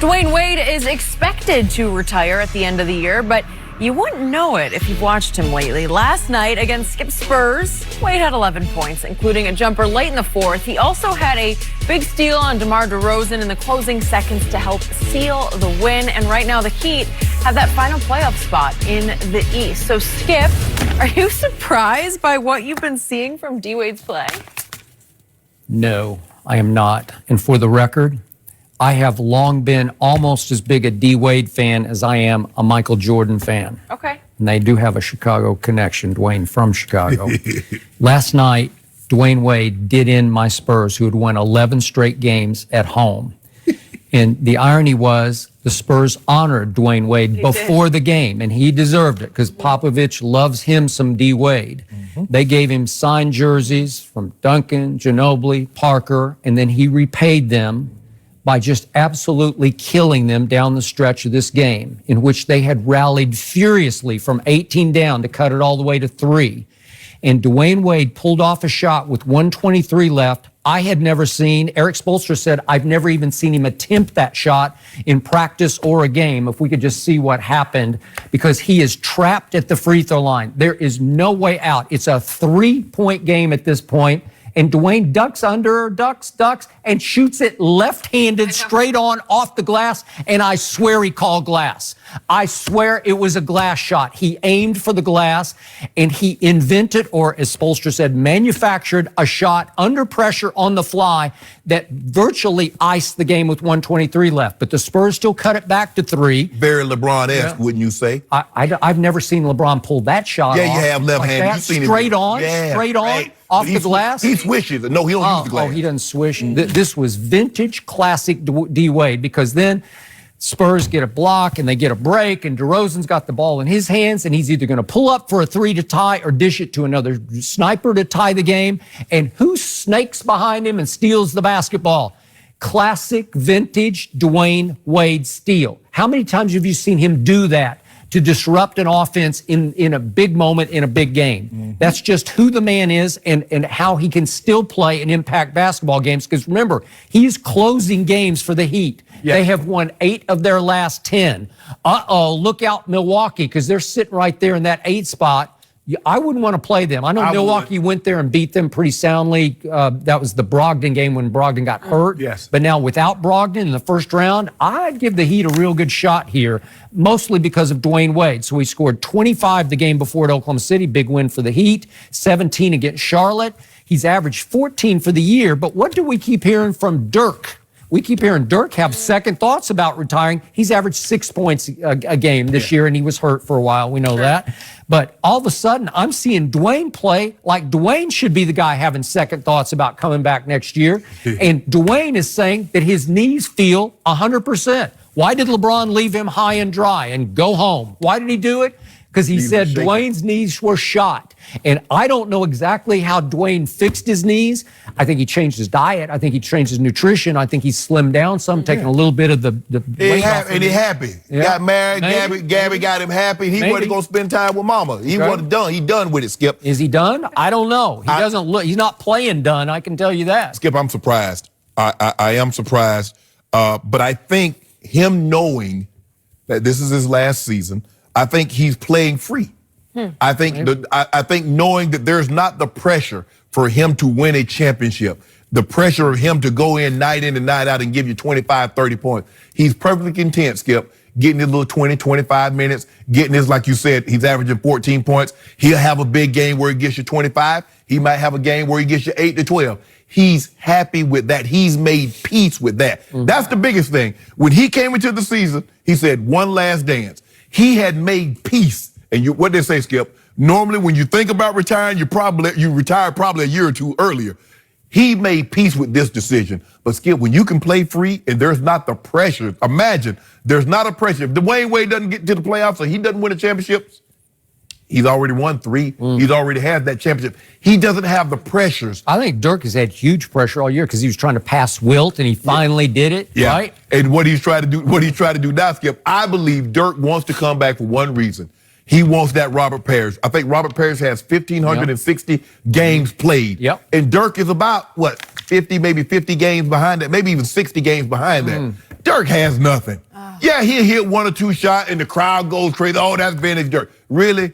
Dwyane Wade is expected to retire at the end of the year, but you wouldn't know it if you've watched him lately. Last night against Spurs, Wade had 11 points, including a jumper late in the fourth. He also had a big steal on DeMar DeRozan in the closing seconds to help seal the win. And right now the Heat have that final playoff spot in the East. So, Skip, are you surprised by what you've been seeing from D-Wade's play? No, I am not. And for the record, I have long been almost as big a D-Wade fan as I am a Michael Jordan fan. Okay. And they do have a Chicago connection, Dwyane from Chicago. Last night, Dwyane Wade did in my Spurs, who had won 11 straight games at home. And the irony was the Spurs honored Dwyane Wade before the game, and he deserved it because Popovich loves him some D-Wade. They gave him signed jerseys from Duncan, Ginobili, Parker, and then he repaid them by just absolutely killing them down the stretch of this game, in which they had rallied furiously from 18 down to cut it all the way to 3. And Dwyane Wade pulled off a shot with 1:23 left. I had never seen, Eric Spoelstra said, I've never even seen him attempt that shot in practice or a game, if we could just see what happened, because he is trapped at the free throw line. There is no way out. It's a 3-point game at this point. And Dwyane ducks under, ducks, and shoots it left-handed straight on off the glass. And I swear he called glass. I swear it was a glass shot. He aimed for the glass, and he invented, or as Spoelstra said, manufactured a shot under pressure on the fly that virtually iced the game with 1:23 left. But the Spurs still cut it back to 3. Very LeBron-esque, wouldn't you say? I've never seen LeBron pull that shot off. Yeah, you have left-handed. Like You've seen straight it. on, straight on, off the glass. He swishes. No, he don't use the glass. Oh, he doesn't swish. This was vintage classic D-Wade, because then Spurs get a block and they get a break, and DeRozan's got the ball in his hands, and he's either going to pull up for a 3 to tie or dish it to another sniper to tie the game. And who snakes behind him and steals the basketball? Classic vintage Dwyane Wade steal. How many times have you seen him do that to disrupt an offense in a big moment in a big game? That's just who the man is, and how he can still play and impact basketball games. Because remember, he's closing games for the Heat. They have won 8 of their last 10. Look out Milwaukee, because they're sitting right there in that 8 spot. I wouldn't want to play them. I know Milwaukee went there and beat them pretty soundly. That was the Brogdon game when Brogdon got hurt. Yes. But now without Brogdon in the first round, I'd give the Heat a real good shot here, mostly because of Dwyane Wade. So he scored 25 the game before at Oklahoma City, big win for the Heat, 17 against Charlotte. He's averaged 14 for the year. But what do we keep hearing from Dirk? We keep hearing Dirk have second thoughts about retiring. He's averaged 6 points a game this year, and he was hurt for a while. We know that. But all of a sudden, I'm seeing Dwyane play like Dwyane should be the guy having second thoughts about coming back next year. And Dwyane is saying that his knees feel 100%. Why did LeBron leave him high and dry and go home? Why did he do it? Because he said Dwyane's knees were shot. And I don't know exactly how Dwyane fixed his knees. I think he changed his diet. I think he changed his nutrition. I think he slimmed down some, taking a little bit of the weight off. And he's happy. Got married. Gabby got him happy. He wasn't going to spend time with mama. He wasn't done. He done with it, Skip. Is he done? I don't know. He doesn't look. He's not playing done. I can tell you that. Skip, I'm surprised. I am surprised. But I think him knowing that this is his last season, I think he's playing free. I think knowing that there's not the pressure for him to win a championship, the pressure of him to go in and night out and give you 25, 30 points. He's perfectly content, Skip, getting his little 20, 25 minutes, getting his, like you said, he's averaging 14 points. He'll have a big game where he gets you 25. He might have a game where he gets you 8 to 12. He's happy with that. He's made peace with that. That's the biggest thing. When he came into the season, he said, one last dance. He had made peace. And what they say, Skip, normally when you think about retiring, you retired probably a year or two earlier. He made peace with this decision. But Skip, when you can play free and there's not the pressure, imagine there's not a pressure. If Dwyane Wade doesn't get to the playoffs or he doesn't win a championship, he's already won 3. He's already had that championship. He doesn't have the pressures. I think Dirk has had huge pressure all year because he was trying to pass Wilt, and he finally did it, right? And what he's trying to do now, Skip, I believe Dirk wants to come back for one reason. He wants that Robert Parrish. I think Robert Parrish has 1,560 games played. And Dirk is about, what, 50, maybe 50 games behind that, maybe even 60 games behind that. Dirk has nothing. Yeah, he'll hit 1 or 2 shots and the crowd goes crazy. Oh, that's vintage Dirk. Really?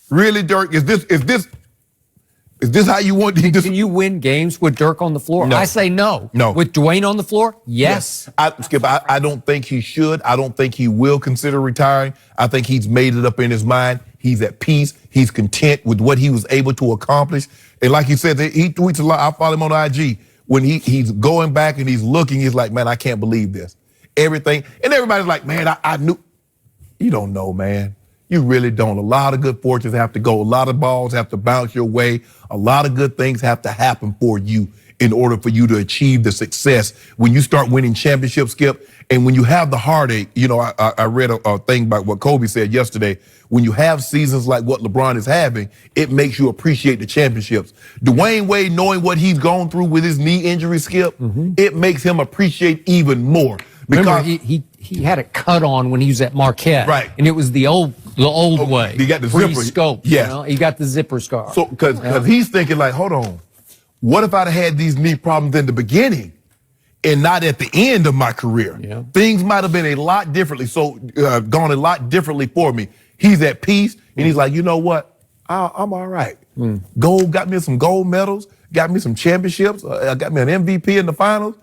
Really, Dirk? Is this how you want to do? Can you win games with Dirk on the floor? No. I say no. No. With Dwyane on the floor? Yes. Skip, I don't think he should. I don't think he will consider retiring. I think he's made it up in his mind. He's at peace. He's content with what he was able to accomplish. And like you said, he tweets a lot. I follow him on IG. When he's going back and he's looking, he's like, man, I can't believe this. Everything. And everybody's like, man, I knew. You don't know, man. You really don't. A lot of good fortunes have to go. A lot of balls have to bounce your way. A lot of good things have to happen for you in order for you to achieve the success. When you start winning championships, Skip, and when you have the heartache, you know, I read a thing about what Kobe said yesterday. When you have seasons like what LeBron is having, it makes you appreciate the championships. Dwyane Wade, knowing what he's gone through with his knee injury, Skip, it makes him appreciate even more. Because remember, he had it cut on when he was at Marquette. Right. And it was the old way. He got the zipper. Scope. Yes. You know? He got the zipper scar. So, because he's thinking like, hold on, what if I'd have had these knee problems in the beginning and not at the end of my career? Yeah. Things might have been a lot differently. So, gone a lot differently for me. He's at peace and he's like, you know what? I'm all right. Gold, got me some gold medals, got me some championships, got me an MVP in the finals.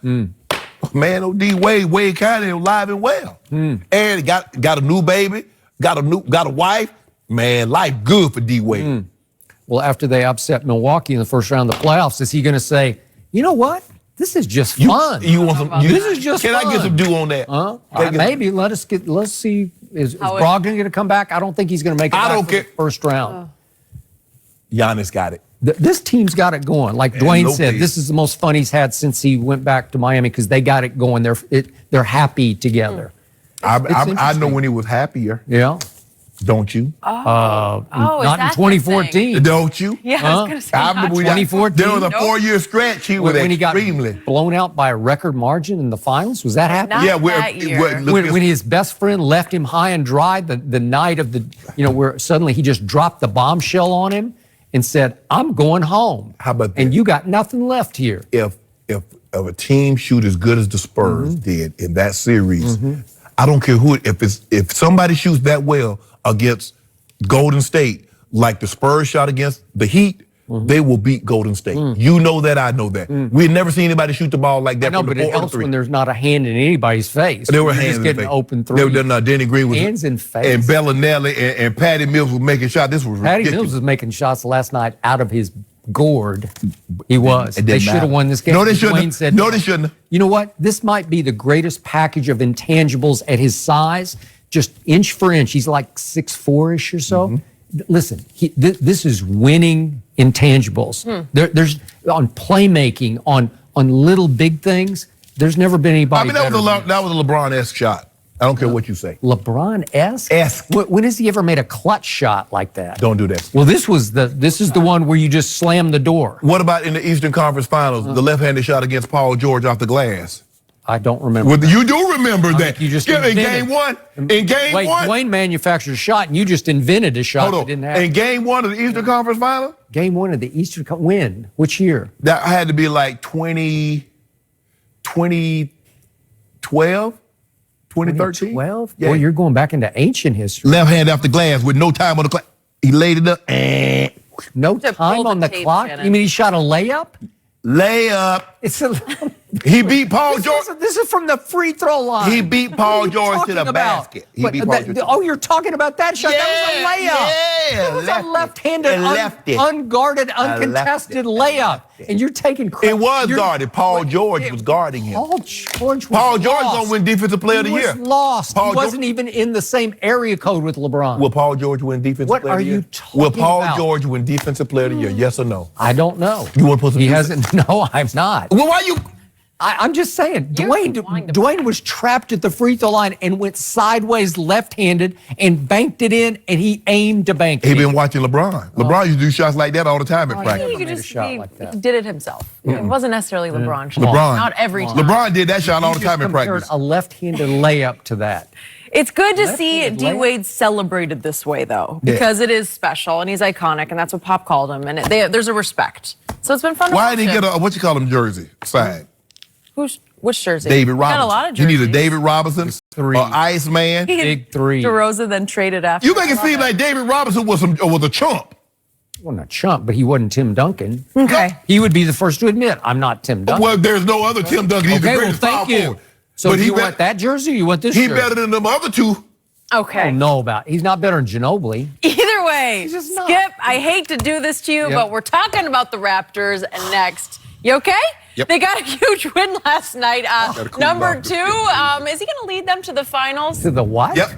Man, O.D. Wade County alive and well. And got a new baby, got a wife. Man, life good for D Wade. Well, after they upset Milwaukee in the first round of the playoffs, is he going to say, you know what? This is just fun. You want some? This is just Can fun. I get some due on that? Maybe let's see. Is Brogdon going to come back? I don't think he's going to make it. I don't care. The first round. Giannis got it. This team's got it going. Like Dwyane said, Lopez. this is the most fun he's had since he went back to Miami because they got it going. They're happy together. I know when he was happier. Yeah. Don't you? Not in that 2014. Don't you? Yeah, I was going to say I remember not 2014. There was a 4-year stretch. He was When he got extremely. blown out by a record margin in the finals, was that happening? Not that year. When his best friend left him high and dry the night of the, where suddenly he just dropped the bombshell on him and said, I'm going home. How about that? And you got nothing left here. If a team shoot as good as the Spurs did in that series, I don't care who. If somebody shoots that well against Golden State, like the Spurs shot against the Heat, they will beat Golden State. You know that, I know that. We've never seen anybody shoot the ball like that. I know, from but the it 4 or helps 3. when there's not a hand in anybody's face. There were You're hands just in getting face. open threes. Denny Green was hands in face. and Bellinelli and Patty Mills was making shots. This was Patty ridiculous. Mills was making shots last night out of his gourd. He was. It They didn't should have matter. won this game. No, they Dwyane shouldn't. said, No, they shouldn't. You know what? This might be the greatest package of intangibles at his size, just inch for inch. He's like 6'4"-ish or so. Listen, this is winning intangibles. There's on playmaking, on little big things. There's never been anybody. That better than was a LeBron-esque shot. I don't care what you say. LeBron-esque? Esque. When has he ever made a clutch shot like that? Don't do that. Well, this is the one where you just slam the door. What about in the Eastern Conference Finals, the left-handed shot against Paul George off the glass? I don't remember. Well, you do remember that. think you just in invented game it. one. In game Wait, one. Dwyane manufactured a shot, and you just invented a shot Hold that on. didn't happen. In game one of the Eastern Conference Finals, Game one of the Eastern win. Which year? that had to be like 2012, 2013. 12? Yeah. Well, you're going back into ancient history. Left hand off the glass with no time on the clock. He laid it up. No To time pull on the the tape, clock? Shannon. You mean he shot a layup? Layup. It's a. He beat Paul George. This is from the free throw line. He beat Paul What are you George to talking the about? basket. He But beat Paul George. oh, you're talking about that shot? That was a layup. Yeah, It was lefty. a left-handed, Lefty. unguarded, uncontested layup. And you're taking credit. It was guarded. Paul George was guarding him. Paul George was Paul George lost. gonna win Defensive Player of the He Year. was lost. Paul He wasn't even in the same area code with LeBron. Will Paul George win Defensive What Player of the are Year? you talking Will Paul about? George win Defensive Player of the Year? Yes or no? I don't know. You wanna put some He music? hasn't. No, I'm not. Well, why you? I'm just saying, You're lying to Dwyane was trapped at the free throw line and went sideways left-handed and banked it in, and he aimed to bank it. He been watching LeBron. LeBron used to do shots like that all the time in I practice. think you made a just shot he like that. did it himself. It wasn't necessarily LeBron. shot. LeBron. Not every time. LeBron did that shot all You the just time in compared practice. a left-handed layup to that. It's good to see Left-handed D layup. Wade celebrated this way, though, Yeah. because it is special and he's iconic, and that's what Pop called him. And there's a respect. So it's been fun to Why watch didn't he him. get a, what you call him, jersey signed? Which jersey? David He Robinson. got a lot of You jerseys. need a David Robinson, Three. or Iceman. Big three. DeRosa then traded after. You make it I love seem like David Robinson was a chump. Well, not chump, but he wasn't Tim Duncan. Okay. He would be the first to admit, I'm not Tim Duncan. Well, there's no other Tim Duncan. He's the Okay, well, greatest power thank you. forward. So But do he you bet- want that jersey or you want this He jersey? better than them other two. Okay. I don't know about. He's not better than Ginobili. Either way, just not. Skip, I hate to do this to you, Yep. but we're talking about the Raptors next. You okay? Yep. They got a huge win last night. Gotta cool Number down. 2, is he going to lead them to the finals? To the what? Yep.